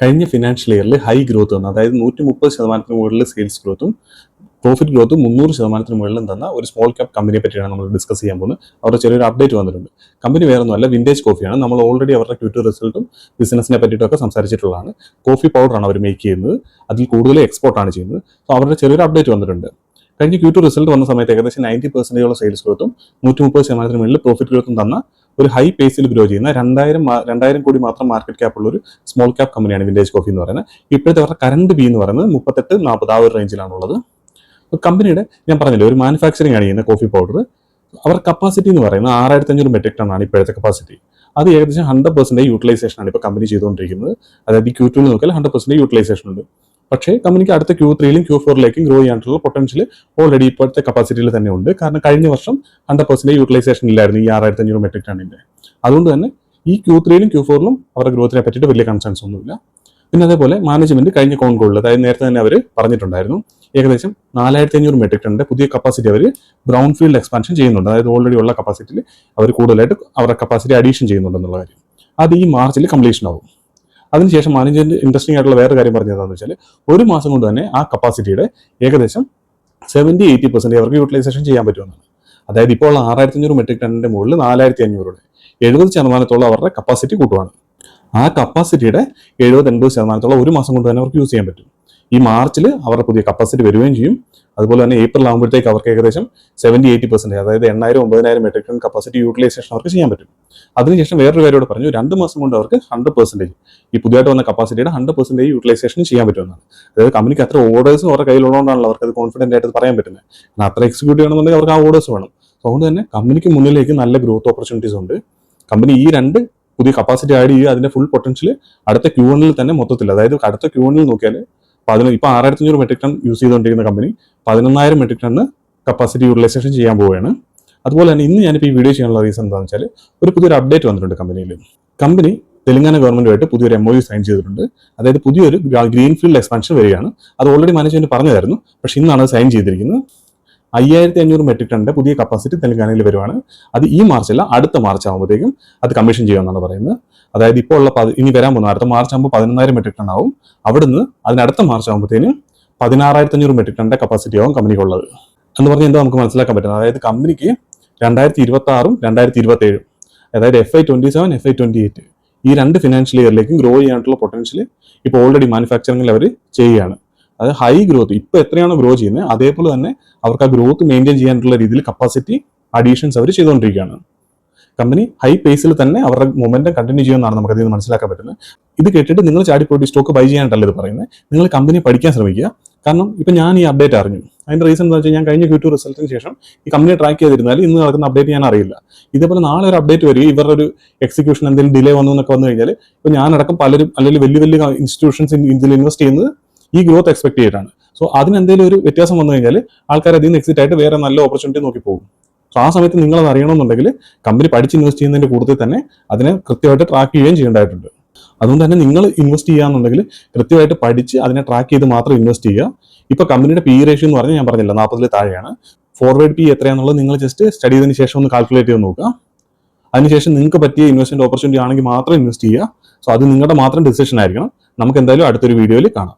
കഴിഞ്ഞ ഫിനാൻഷ്യൽ ഇയറിൽ high growth വന്നു, അതായത് 130% മുകളിൽ സെയിൽസ് ഗ്രോത്തും പ്രോഫിറ്റ് ഗ്രോത്തും 300% മുകളിലും തന്ന ഒരു സ്മോൾ ക്യാപ് കമ്പനിയെ പറ്റിയാണ് നമ്മൾ ഡിസ്കസ് ചെയ്യാൻ പോകുന്നത്. അവരുടെ ചെറിയൊരു അപ്ഡേറ്റ് വന്നിട്ടുണ്ട്. കമ്പനി വേറെ ഒന്നുമല്ല, വിൻറ്റേജ് കോഫിയാണ്. നമ്മൾ ഓൾറെഡി അവരുടെ Q2 റിസൾട്ടും ബിസിനസിനെ പറ്റിയിട്ടൊക്കെ സംസാരിച്ചിട്ടുള്ളതാണ്. കോഫി പൗഡറാണ് അവർ മേക്ക് ചെയ്യുന്നത്, അതിൽ കൂടുതൽ എക്സ്പോർട്ടാണ് ചെയ്യുന്നത്. സോ അവരുടെ ചെറിയൊരു അപ്ഡേറ്റ് വന്നിട്ടുണ്ട്. കഴിഞ്ഞ Q2 റിസൾട്ട് വന്ന സമയത്ത് ഏകദേശം 90% സെയിൽസ് ഗ്രോത്തും 130% മുകളിൽ പ്രോഫിറ്റ് ഗ്രോത്തും തന്ന ഒരു ഹൈ പേസിൽ ഗ്രോ ചെയ്യുന്ന 2000 കോടി മാത്രം മാർക്കറ്റ് ക്യാപ്പ് ഉള്ള ഒരു സ്മോൾ ക്യാപ് കമ്പനിയാണ് വിൻറ്റേജ് കോഫി എന്ന് പറയുന്നത്. ഇപ്പോഴത്തെ അവരുടെ കറണ്ട് ബി എന്ന് പറയുന്നത് 38-40 ആ ഒരു റേഞ്ചിലാണുള്ളത്. കമ്പനിയുടെ ഞാൻ പറഞ്ഞില്ലേ, ഒരു മാനുഫാക്ചറിംഗ് ആണ് ചെയ്യുന്ന കോഫി പൗഡർ. അവർ കപ്പാസിറ്റി എന്ന് പറയുന്നത് 6500 മെട്രിക് ടൺ ആണ് ഇപ്പോഴത്തെ കപ്പാസിറ്റി. അത് ഏകദേശം 100% യൂട്ടിലൈസേഷൻ ആണ് ഇപ്പോൾ കമ്പനി ചെയ്തുകൊണ്ടിരിക്കുന്നത്. അതായത് Q2 നോക്കിയാൽ 100% യൂട്ടിലൈസേഷൻ ഉണ്ട്. പക്ഷേ കമ്പനിക്ക് അടുത്ത Q3യിലും Q4യിലേക്കും ഗ്രോ ചെയ്യാനുള്ള പൊട്ടൻഷ്യൽ ഓൾറെഡി ഇപ്പോഴത്തെ കപ്പാസിറ്റിയിൽ തന്നെ ഉണ്ട്. കാരണം കഴിഞ്ഞ വർഷം 100% യൂട്ടിലൈസേഷൻ ഇല്ലായിരുന്നു ഈ 6500 മെട്രിക് ടണ്ണിൻ്റെ. അതുകൊണ്ട് തന്നെ ഈ Q3യിലും Q4യിലും അവരുടെ ഗ്രോത്തിനെ പറ്റിയിട്ട് വലിയ കൺസേൺസ് ഒന്നുമില്ല. പിന്നെ അതേപോലെ മാനേജ്മെന്റ് കഴിഞ്ഞ കോൺ കോളിൽ, അതായത് നേരത്തെ തന്നെ അവർ പറഞ്ഞിട്ടുണ്ടായിരുന്നു, ഏകദേശം 4500 മെട്രിക് ടണ്ണിന്റെ പുതിയ കപ്പാസിറ്റി അവർ ബ്രൗൺ ഫീൽഡ് എക്സ്പാൻഷൻ ചെയ്യുന്നുണ്ട്. അതായത് ഓൾറെഡി ഉള്ള കപ്പാസിറ്റിയിൽ അവർ കൂടുതലായിട്ട് അവരുടെ കപ്പാസിറ്റി അഡീഷൻ ചെയ്യുന്നുണ്ടെന്നുള്ള കാര്യം. അത് ഈ മാർച്ചിൽ കംപ്ലീഷൻ ആവും. അതിനുശേഷം മാനേജ്മെന്റ് ഇൻട്രസ്റ്റിംഗ് ആയിട്ടുള്ള വേറെ കാര്യം പറഞ്ഞതെന്ന് വെച്ചാൽ, ഒരു മാസം കൊണ്ട് തന്നെ ആ കപ്പാസിറ്റിയുടെ ഏകദേശം 70-80% അവർക്ക് യൂട്ടിലൈസേഷൻ ചെയ്യാൻ പറ്റുമെന്നാണ്. അതായത് ഇപ്പോൾ ഉള്ള 6500 മെട്രിക് ടണ്ണിന്റെ മുകളിൽ 4500 70% അവരുടെ കപ്പാസിറ്റി കൂട്ടുവാണ്. ആ കപ്പാസിറ്റിയുടെ 70-80% ഒരു മാസം കൊണ്ട് തന്നെ അവർക്ക് യൂസ് ചെയ്യാൻ പറ്റും. ഈ മാർച്ചിൽ അവരുടെ പുതിയ കപ്പാസിറ്റി വരികയും ചെയ്യും. അതുപോലെ തന്നെ ഏപ്രിൽ ആകുമ്പോഴത്തേക്ക് അവർക്ക് ഏകദേശം 70-80%, അതായത് 8000-9000 മെട്രിക് ടൺ കപ്പാസിറ്റി യൂട്ടിലൈസേഷൻ അവർക്ക് ചെയ്യാൻ പറ്റും. അതിനുശേഷം വേറൊരു കാര്യത്തോട് പറഞ്ഞു, 2 മാസം കൊണ്ട് അവർക്ക് 100% ഈ പുതിയതായിട്ട് വന്ന കപ്പാസിറ്റിയുടെ 100% യൂട്ടിലൈസേഷൻ ചെയ്യാൻ പറ്റുമെന്നാണ്. അതായത് കമ്പനിക്ക് അത്ര ഓർഡേഴ്സും അവരുടെ കയ്യിലുള്ളതുകൊണ്ടാണല്ലോ അവർക്ക് അത് കോൺഫിഡൻ്റ് ആയിട്ട് പറയാൻ പറ്റുന്നത്. കാരണം അത്ര എക്സിക്യൂട്ട് ചെയ്യണമെന്നുണ്ടെങ്കിൽ അവർക്ക് ആ ഓർഡേഴ്സ് വേണം. അതുകൊണ്ട് തന്നെ കമ്പനിക്ക് മുന്നിലേക്ക് നല്ല ഗ്രോത്ത് ഓപ്പർച്യൂണിറ്റീസ് ഉണ്ട്. കമ്പനി ഈ 2 പുതിയ കപ്പാസിറ്റി ആഡ് ചെയ്യുക, അതിന്റെ ഫുൾ പൊട്ടൻഷ്യൽ അടുത്ത Q1 തന്നെ മൊത്തത്തിൽ, അതായത് അടുത്ത Q1 നോക്കിയാൽ ഇപ്പോൾ 6500 മെട്രിക് ടൺ യൂസ് ചെയ്തുകൊണ്ടിരിക്കുന്ന കമ്പനി 11000 മെട്രിക് ടണ്ണ് കപ്പാസിറ്റി യൂട്ടിലൈസേഷൻ ചെയ്യാൻ പോവുകയാണ്. അതുപോലെ തന്നെ ഇന്ന് ഞാനിപ്പോൾ ഈ വീഡിയോ ചെയ്യാനുള്ള റീസൺ എന്താണെന്ന് വെച്ചാൽ, പുതിയൊരു അപ്ഡേറ്റ് വന്നിട്ടുണ്ട് കമ്പനിയിൽ. കമ്പനി തെലങ്കാന ഗവൺമെന്റുമായിട്ട് പുതിയൊരു MOU സൈൻ ചെയ്തിട്ടുണ്ട്. അതായത് പുതിയൊരു ഗ്രീൻ ഫീൽഡ് എക്സ്പാൻഷൻ വരികയാണ്. അത് ഓൾറെഡി മാനേജ്മെന്റ് പറഞ്ഞതായിരുന്നു, പക്ഷേ ഇന്നാണ് സൈൻ ചെയ്തിരിക്കുന്നത്. 5500 മെട്രിക് ടണ്ണിന്റെ പുതിയ കപ്പാസിറ്റി തെലങ്കാനയിൽ വരുവാണ്. അത് ഈ മാർച്ചല്ല, അടുത്ത മാർച്ച് ആകുമ്പോഴത്തേക്കും അത് കമ്മീഷൻ ചെയ്യുമെന്നാണ് പറയുന്നത്. അതായത് ഇപ്പോൾ ഉള്ള ഇനി വരാൻ പോകുന്ന അടുത്ത മാർച്ച് ആകുമ്പോൾ 11000 മെട്രിക് ടൺ ആവും. അവിടുന്ന് അതിനടുത്ത മാർച്ച് ആകുമ്പോഴത്തേനും 16500 മെട്രിക് ടണ്ണിന്റെ കപ്പാസിറ്റി ആവും കമ്പനിക്കുള്ളത് എന്ന് പറഞ്ഞാൽ എന്താ നമുക്ക് മനസ്സിലാക്കാൻ പറ്റുന്നത്. അതായത് കമ്പനിക്ക് 2026ഉം 2027, അതായത് FY27 FY28 ഈ 2 ഫിനാൻഷ്യൽ ഇയറിലേക്കും ഗ്രോ ചെയ്യാനുള്ള പൊട്ടൻഷ്യൽ ഇപ്പോൾ ഓൾറെഡി മാനുഫാക്ചറിംഗിൽ അവർ ചെയ്യുകയാണ്. അത് ഹൈ ഗ്രോത്ത് ഇപ്പോൾ എത്രയാണോ ഗ്രോ ചെയ്യുന്നത് അതേപോലെ തന്നെ അവർക്ക് ആ ഗ്രോത്ത് മെയിൻറ്റെയിൻ ചെയ്യാനുള്ള രീതിയിൽ കപ്പാസിറ്റി അഡീഷൻസ് അവർ ചെയ്തുകൊണ്ടിരിക്കുകയാണ്. കമ്പനി ഹൈ പേസിൽ തന്നെ അവരുടെ മൊമെന്റം കണ്ടിന്യൂ ചെയ്യുമെന്നാണ് നമുക്ക് അതിൽ നിന്ന് മനസ്സിലാക്കാൻ പറ്റുന്നത്. ഇത് കേട്ടിട്ട് നിങ്ങൾ ചാടിപ്പോയിട്ട് സ്റ്റോക്ക് ബൈ ചെയ്യാനായിട്ടല്ല ഇത് പറയുന്നത്. നിങ്ങൾ കമ്പനി പഠിക്കാൻ ശ്രമിക്കുക. കാരണം ഇപ്പം ഞാൻ ഈ അപ്ഡേറ്റ് അറിഞ്ഞു. അതിന്റെ റീസൺ എന്താ വെച്ചാൽ, ഞാൻ കഴിഞ്ഞ Q2 റിസൾട്ടിന് ശേഷം ഈ കമ്പനി ട്രാക്ക് ചെയ്തിരുന്നാൽ ഇന്ന് നടക്കുന്ന അപ്ഡേറ്റ് ഞാൻ അറിയില്ല. ഇതേപോലെ നാളെ ഒരു അപ്ഡേറ്റ് വരിക, ഇവരുടെ ഒരു എക്സിക്യൂഷൻ എന്തെങ്കിലും ഡിലേ വന്നു എന്നൊക്കെ വന്നു കഴിഞ്ഞാൽ, ഇപ്പോൾ ഞാനടക്കം പലരും അല്ലെങ്കിൽ വലിയ ഇൻസ്റ്റിറ്റ്യൂഷൻസ് ഇതിൽ ഇൻവെസ്റ്റ് ചെയ്യുന്നത് ഈ ഗ്രോത്ത് എക്സ്പെക്ട് ചെയ്തിട്ടാണ്. സോ അതിനെന്തെങ്കിലും ഒരു വ്യത്യാസം വന്നു കഴിഞ്ഞാൽ ആൾക്കാർ അതിൽ നിന്ന് എക്സിറ്റ് ആയിട്ട് വേറെ നല്ല ഓപ്പർച്യൂണിറ്റി നോക്കി പോകും. സോ ആ സമയത്ത് നിങ്ങളത് അറിയണമെന്നുണ്ടെങ്കിൽ കമ്പനി പഠിച്ച് ഇൻവെസ്റ്റ് ചെയ്യുന്നതിന്റെ കൂടുതൽ തന്നെ അതിനെ കൃത്യമായിട്ട് ട്രാക്ക് ചെയ്യുകയും ചെയ്യേണ്ടതായിട്ടുണ്ട്. അതുകൊണ്ട് തന്നെ നിങ്ങൾ ഇൻവെസ്റ്റ് ചെയ്യുകയാണെന്നുണ്ടെങ്കിൽ കൃത്യമായിട്ട് പഠിച്ച് അതിനെ ട്രാക്ക് ചെയ്ത് മാത്രം ഇൻവെസ്റ്റ് ചെയ്യുക. ഇപ്പോൾ കമ്പനിയുടെ PE റേഷ്യോ എന്ന് പറഞ്ഞാൽ ഞാൻ പറഞ്ഞില്ല, 40 താഴെയാണ്. ഫോർവേഡ് PE എത്രയാണെന്നുള്ളത് നിങ്ങൾ ജസ്റ്റ് സ്റ്റഡി ചെയ്തതിന് ശേഷം ഒന്ന് കാൽക്കുലേറ്റ് ചെയ്ത് നോക്കുക. അതിനുശേഷം നിങ്ങൾക്ക് പറ്റിയ ഇൻവെസ്റ്റ്മെന്റ് ഓപ്പർച്യൂണിറ്റി ആണെങ്കിൽ മാത്രം ഇൻവെസ്റ്റ് ചെയ്യുക. സോ അത് നിങ്ങളുടെ മാത്രം ഡിസിഷൻ ആയിരിക്കണം. നമുക്ക് എന്തായാലും അടുത്തൊരു വീഡിയോയിൽ കാണാം.